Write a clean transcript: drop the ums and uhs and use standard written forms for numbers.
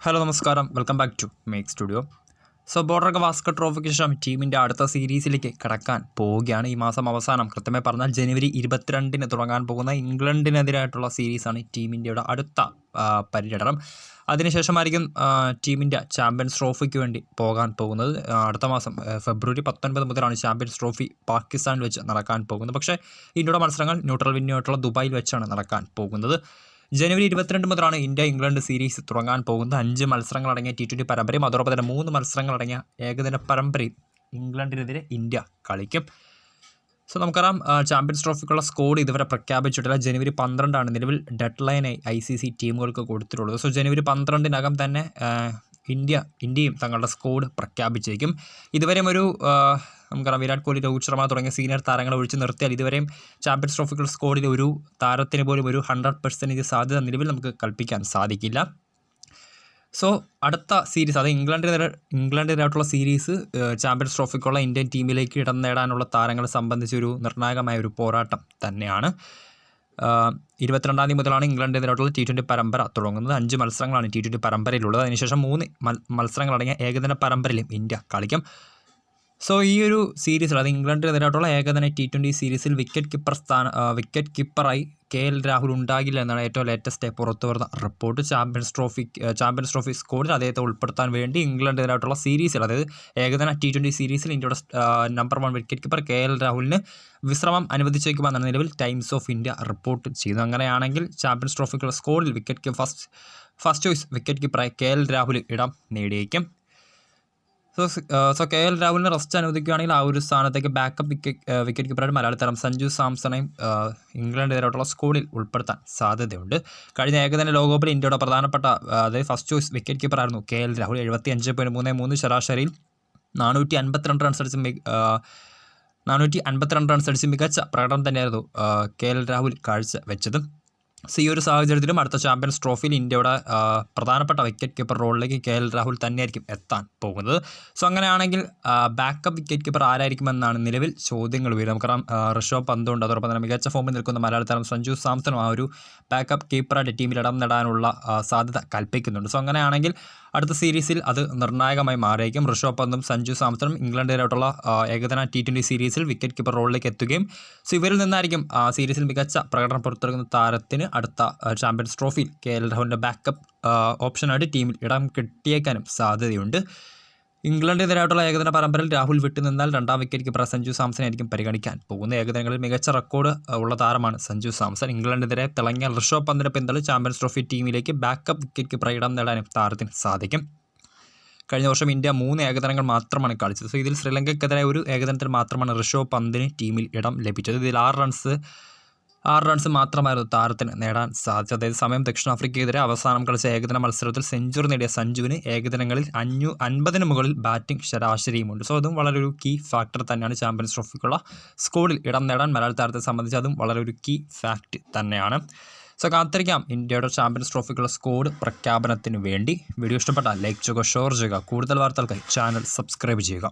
Hello നമസ്കാരം, welcome back to make studio. Border Gavaskar ട്രോഫിക്ക് ശേഷം ടീമിൻ്റെ അടുത്ത സീരീസിലേക്ക് കടക്കാൻ പോവുകയാണ്. ഈ മാസം അവസാനം, കൃത്യമായി പറഞ്ഞാൽ ജനുവരി 22-ന് തുടങ്ങാൻ പോകുന്ന ഇംഗ്ലണ്ടിനെതിരായിട്ടുള്ള സീരീസാണ് ടീമിൻ്റെയുടെ അടുത്ത പര്യടനം. അതിനുശേഷമായിരിക്കും ടീമിൻ്റെ ചാമ്പ്യൻസ് ട്രോഫിക്ക് വേണ്ടി പോകാൻ പോകുന്നത്. അടുത്ത മാസം ഫെബ്രുവരി 19 മുതലാണ് ചാമ്പ്യൻസ് ട്രോഫി പാകിസ്ഥാനിൽ വെച്ച് നടക്കാൻ പോകുന്നത്. പക്ഷേ ഇന്ത്യയുടെ മത്സരങ്ങൾ ന്യൂട്രൽ വെന്യൂവായിട്ടുള്ള ദുബായിൽ വെച്ചാണ് നടക്കാൻ പോകുന്നത്. ജനുവരി 22 മുതലാണ് ഇന്ത്യ ഇംഗ്ലണ്ട് സീരീസ് തുടങ്ങാൻ പോകുന്നത്. 5 മത്സരങ്ങളടങ്ങിയ T20 പരമ്പരയും അതോടൊപ്പം തന്നെ 3 മത്സരങ്ങളടങ്ങിയ ഏകദിന പരമ്പരയും ഇംഗ്ലണ്ടിനെതിരെ ഇന്ത്യ കളിക്കും. നമുക്കറിയാം, ചാമ്പ്യൻസ് ട്രോഫിക്കുള്ള സ്കോഡ് ഇതുവരെ പ്രഖ്യാപിച്ചിട്ടില്ല. ജനുവരി 12 നിലവിൽ ഡെഡ് ലൈനായി ICC ടീമുകൾക്ക് കൊടുത്തിട്ടുള്ളത്. ജനുവരി 12 തന്നെ ഇന്ത്യയും തങ്ങളുടെ സ്കോഡ് പ്രഖ്യാപിച്ചേക്കും. ഇതുവരെയും നമുക്കറിയാം, വിരാട് കോഹ്ലി, രോഹിത് ശർമ്മ തുടങ്ങിയ സീനിയർ താരങ്ങളെ ഒഴിച്ച് നിർത്തിയാൽ ഇതുവരെയും ചാമ്പ്യൻസ് ട്രോഫിക്കുള്ള സ്കോഡിൽ ഒരു താരത്തിന് പോലും ഒരു 100% സാധ്യത നിലവിൽ നമുക്ക് കൽപ്പിക്കാൻ സാധിക്കില്ല. അടുത്ത സീരീസ്, അത് ഇംഗ്ലണ്ടിനെതിരായിട്ടുള്ള സീരീസ് ചാമ്പ്യൻസ് ട്രോഫിക്കുള്ള ഇന്ത്യൻ ടീമിലേക്ക് ഇടം നേടാനുള്ള താരങ്ങളെ സംബന്ധിച്ചൊരു നിർണായകമായ ഒരു പോരാട്ടം തന്നെയാണ്. 22 മുതലാണ് ഇംഗ്ലണ്ടിനെതിരായിട്ടുള്ള T20 പരമ്പര തുടങ്ങുന്നത്. 5 മത്സരങ്ങളാണ് T20 പരമ്പരയിലുള്ളത്. അതിനുശേഷം 3 മത്സരങ്ങളടങ്ങിയ ഏകദിന പരമ്പരയിലും ഇന്ത്യ കളിക്കും. ഈ ഒരു സീരീസിൽ, അത് ഇംഗ്ലണ്ടിനെതിരായിട്ടുള്ള ഏകദിന T20 സീരീസിൽ വിക്കറ്റ് കീപ്പറായി KL രാഹുൽ ഉണ്ടാകില്ല എന്നാണ് ഏറ്റവും ലേറ്റസ്റ്റ് പുറത്തു വരുന്ന റിപ്പോർട്ട്. ചാമ്പ്യൻസ് ട്രോഫി സ്കോഡിൽ അദ്ദേഹത്തെ ഉൾപ്പെടുത്താൻ വേണ്ടി ഇംഗ്ലണ്ടിനെതിരായിട്ടുള്ള സീരീസിൽ, അതായത് ഏകദിന T20 സീരീസിൽ ഇന്ത്യയുടെ നമ്പർ 1 വിക്കറ്റ് കീപ്പർ KL രാഹുലിന് വിശ്രമം അനുവദിച്ചേക്കുമെന്നാണ് നിലവിൽ ടൈംസ് ഓഫ് ഇന്ത്യ റിപ്പോർട്ട് ചെയ്യുന്നത്. അങ്ങനെയാണെങ്കിൽ ചാമ്പ്യൻസ് ട്രോഫിക്കുള്ള സ്കോഡിൽ ഫസ്റ്റ് ചോയ്സ് വിക്കറ്റ് കീപ്പറായി KL രാഹുൽ ഇടം നേടിയേക്കും. KL രാഹുലിന് റെസ്റ്റ് അനുവദിക്കുകയാണെങ്കിൽ ആ ഒരു സ്ഥാനത്തേക്ക് ബാക്കപ്പ് വിക്കറ്റ് കീപ്പറായിട്ട് മലയാളി താരം സഞ്ജു സാംസണെയും ഇംഗ്ലണ്ടിനെതിരായിട്ടുള്ള സ്കോഡിൽ ഉൾപ്പെടുത്താൻ സാധ്യതയുണ്ട്. കഴിഞ്ഞ ഏകദിന ലോകകപ്പിൽ ഇന്ത്യയുടെ പ്രധാനപ്പെട്ട, അതായത് ഫസ്റ്റ് ചോയ്സ് വിക്കറ്റ് കീപ്പറായിരുന്നു KL രാഹുൽ. 75.33 ശരാശരിയിൽ 452 റൺസ് അടിച്ച് മികച്ച പ്രകടനം തന്നെയായിരുന്നു KL രാഹുൽ കാഴ്ച വെച്ചത്. ഈ ഒരു സാഹചര്യത്തിലും അടുത്ത ചാമ്പ്യൻസ് ട്രോഫിയിൽ ഇന്ത്യയുടെ പ്രധാനപ്പെട്ട വിക്കറ്റ് കീപ്പർ റോളിലേക്ക് KL രാഹുൽ തന്നെയായിരിക്കും എത്താൻ പോകുന്നത്. അങ്ങനെയാണെങ്കിൽ ബാക്കപ്പ് വിക്കറ്റ് കീപ്പർ ആരായിരിക്കുമെന്നാണ് നിലവിൽ ചോദ്യങ്ങൾ വരുന്നത്. നമുക്കറിയാം, ഋഷഭ് പന്ത് ഉണ്ട്, അതോടൊപ്പം തന്നെ മികച്ച ഫോമിൽ നിൽക്കുന്ന മലയാളി താരം സഞ്ജു സാംസണും ആ ഒരു ബാക്കപ്പ് കീപ്പറായിട്ട് ടീമിൽ ഇടം നേടാനുള്ള സാധ്യത കൽപ്പിക്കുന്നുണ്ട്. അങ്ങനെയാണെങ്കിൽ അടുത്ത സീരീസിൽ അത് നിർണായകമായി മാറിയേക്കും. ഋഷഭ് പന്തും സഞ്ജു സാംസണും ഇംഗ്ലണ്ടിനായിട്ടുള്ള ഏകദിന T20 സീരീസിൽ വിക്കറ്റ് കീപ്പർ റോളിലേക്ക് എത്തുകയും ഇവരിൽ നിന്നായിരിക്കും സീരീസിൽ മികച്ച പ്രകടനം പുറത്തെടുക്കുന്ന താരത്തിന് അടുത്ത ചാമ്പ്യൻസ് ട്രോഫിയിൽ KL രാഹുലിൻ്റെ ബാക്കപ്പ് ഓപ്ഷനായിട്ട് ടീമിൽ ഇടം കിട്ടിയേക്കാനും സാധ്യതയുണ്ട്. ഇംഗ്ലണ്ടിനെതിരായിട്ടുള്ള ഏകദിന പരമ്പരയിൽ രാഹുൽ വിട്ടുനിന്നാൽ രണ്ടാം വിക്കറ്റ് കീപ്പർ സഞ്ജു സാംസൺ ആയിരിക്കും പരിഗണിക്കാൻ പോകുന്നത്. ഏകദിനങ്ങളിൽ മികച്ച റെക്കോർഡ് ഉള്ള താരമാണ് സഞ്ജു സാംസൺ. ഇംഗ്ലണ്ടിനെതിരെ തിളങ്ങിയ ഋഷഭ് പന്തിനെ പിന്തള്ളി ചാമ്പ്യൻസ് ട്രോഫി ടീമിലേക്ക് ബാക്കപ്പ് വിക്കറ്റ് കീപ്പർ ഇടം നേടാനും താരത്തിന് സാധിക്കും. കഴിഞ്ഞ വർഷം ഇന്ത്യ 3 ഏകദിനങ്ങൾ മാത്രമാണ് കളിച്ചത്. ഇതിൽ ശ്രീലങ്കയ്ക്കെതിരായ ഒരു ഏകദിനത്തിൽ മാത്രമാണ് ഋഷഭ് പന്തിന് ടീമിൽ ഇടം ലഭിച്ചത്. ഇതിൽ 6 റൺസ് മാത്രമായിരുന്നു താരത്തിന് നേടാൻ സാധിച്ചത്. അതായത് സമയം ദക്ഷിണാഫ്രിക്കയ്ക്കെതിരെ അവസാനം കളിച്ച ഏകദിന മത്സരത്തിൽ സെഞ്ചുറി നേടിയ സഞ്ജുവിന് ഏകദിനങ്ങളിൽ 50-ന് മുകളിൽ ബാറ്റിംഗ് ശരാശരിയുമുണ്ട്. അതും വളരെ ഒരു കീ ഫാക്ടർ തന്നെയാണ്. ചാമ്പ്യൻസ് ട്രോഫിക്കുള്ള സ്കോഡിൽ ഇടം നേടാൻ മലയാളി താരത്തെ സംബന്ധിച്ച് അതും വളരെ ഒരു കീ ഫാക്ട് തന്നെയാണ്. കാത്തിരിക്കാം ഇന്ത്യയുടെ ചാമ്പ്യൻസ് ട്രോഫിക്കുള്ള സ്കോഡ് പ്രഖ്യാപനത്തിന് വേണ്ടി. വീഡിയോ ഇഷ്ടപ്പെട്ടാൽ ലൈക്ക് ചെയ്യുക, ഷെയർ ചെയ്യുക. കൂടുതൽ വാർത്തകൾക്കായി ചാനൽ സബ്സ്ക്രൈബ് ചെയ്യുക.